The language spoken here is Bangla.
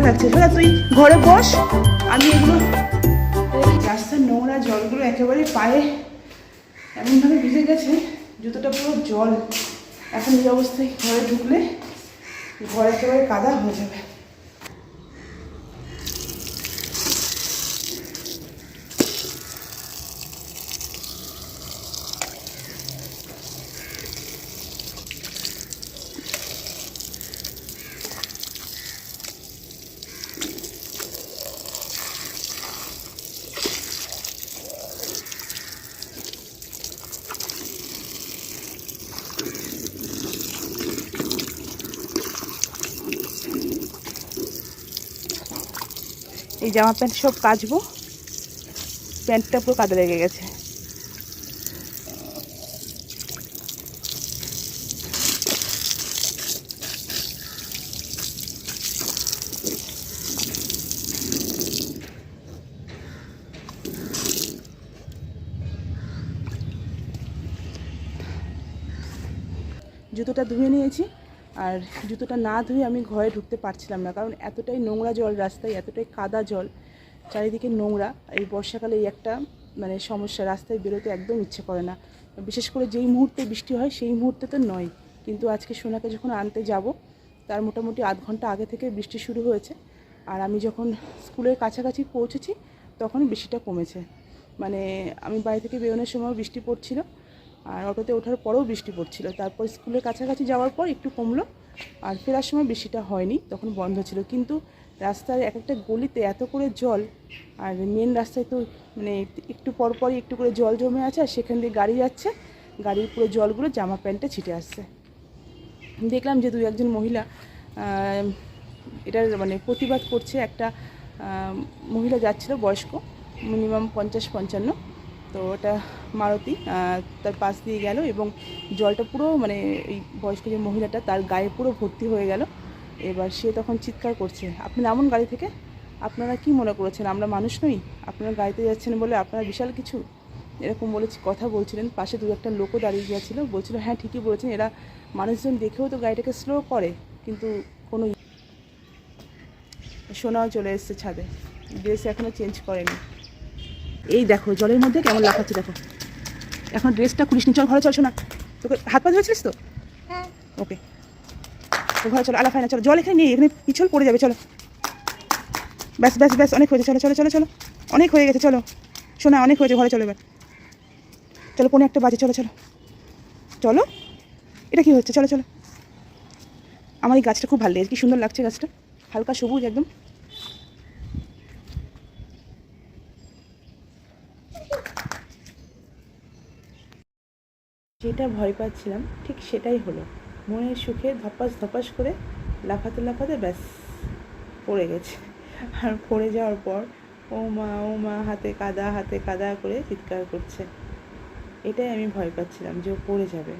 লাগছে। সোনা তুই ঘরে বস, আমি এগুলো রাস্তার নোংরা জলগুলো একেবারে পায়ে এমনভাবে ভিজে গেছে, জুতোটা পুরো জল। এখন এই অবস্থায় ঘরে ঢুকলে ঘর একেবারে কাদা হয়ে যাবে। এই জামা প্যান্ট সব কাচবো, প্যান্টটা পুরো কাদা লেগে গেছে। জুতোটা ধুয়ে নিয়েছি, আর জুতোটা না ধুয়ে আমি ঘরে ঢুকতে পারছিলাম না, কারণ এতটাই নোংরা জল রাস্তায়, এতটাই কাদা জল, চারিদিকে নোংরা। এই বর্ষাকালে এই একটা মানে সমস্যা, রাস্তায় বেরোতে একদম ইচ্ছে করে না। বিশেষ করে যেই মুহূর্তে বৃষ্টি হয় সেই মুহূর্তে তো নয়, কিন্তু আজকে সোনাকে যখন আনতে যাব তার মোটামুটি আধ ঘন্টা আগে থেকে বৃষ্টি শুরু হয়েছে। আর আমি যখন স্কুলের কাছাকাছি পৌঁছেছি তখন বৃষ্টিটা কমেছে। মানে আমি বাড়ি থেকে বেরোনোর সময় বৃষ্টি পড়ছিল, আর অটোতে ওঠার পরেও বৃষ্টি পড়ছিল। তারপর স্কুলের কাছাকাছি যাওয়ার পর একটু কমলো, আর ফেরার সময় বৃষ্টিটা হয়নি, তখন বন্ধ ছিল। কিন্তু রাস্তার এক একটা গলিতে এত করে জল, আর মেন রাস্তায় তো মানে একটু পরপরই একটু করে জল জমে আছে, আর সেখান দিয়ে গাড়ি যাচ্ছে, গাড়ির পুরো জলগুলো জামা প্যান্টে ছিটে আসছে। দেখলাম যে দুই একজন মহিলা এটার মানে প্রতিবাদ করছে। একটা মহিলা যাচ্ছিল, বয়স্ক, মিনিমাম 50-55, তো ওটা মারুতি, তার পাশ দিয়ে গেল এবং জলটা পুরো মানে এই বয়স্ক যে মহিলাটা তার গায়ে পুরো ভর্তি হয়ে গেল। এবার সে তখন চিৎকার করছে, আপনি নামুন গাড়ি থেকে, আপনারা কি মনে করেছেন আমরা মানুষ নই? আপনারা গাড়িতে যাচ্ছেন বলে আপনারা বিশাল কিছু, এরকম বলে কথা বলছিলেন। পাশে দু একটা লোকও দাঁড়িয়ে গিয়েছিলো, বলছিল হ্যাঁ ঠিকই বলেছেন, এরা মানুষজন দেখেও তো গাড়িটাকে স্লো করে, কিন্তু কোনো। সোনাও চলে এসছে ছাদে, ড্রেস এখনও চেঞ্জ করেনি। এই দেখো জলের মধ্যে কেমন লাফাচ্ছে, দেখো এখন ড্রেসটা খুলিসনি, চল ঘরে চল। শোনা, তোকে হাত পা ধুয়েছিলিস তো? হ্যাঁ। ওকে, তো ঘরে চলো, আলাফায় না, চলো, জল এখানে নেই, এখানে পিছল পড়ে যাবে, চলো। ব্যাস ব্যাস ব্যাস, অনেক হয়েছে, চলো চলো চলো চলো, অনেক হয়ে গেছে, চলো শোনা, অনেক হয়েছে, ঘরে চলো এবার, চলো, 1:45 বাজে, চলো চলো চলো। এটা কি হচ্ছে, চলো চলো। আমার এই গাছটা খুব ভালো লেগেছে, কি সুন্দর লাগছে গাছটা, হালকা সবুজ একদম। যেটা ভয় পাচ্ছিলাম ঠিক সেটাই হলো, মনের সুখে ধপাস ধপাস করে লাফাতে লাফাতে ব্যাস পড়ে গেছে। আর পড়ে যাওয়ার পর ও মা হাতে কাদা করে চিৎকার করছে। এটাই আমি ভয় পাচ্ছিলাম যে ও পড়ে যাবে।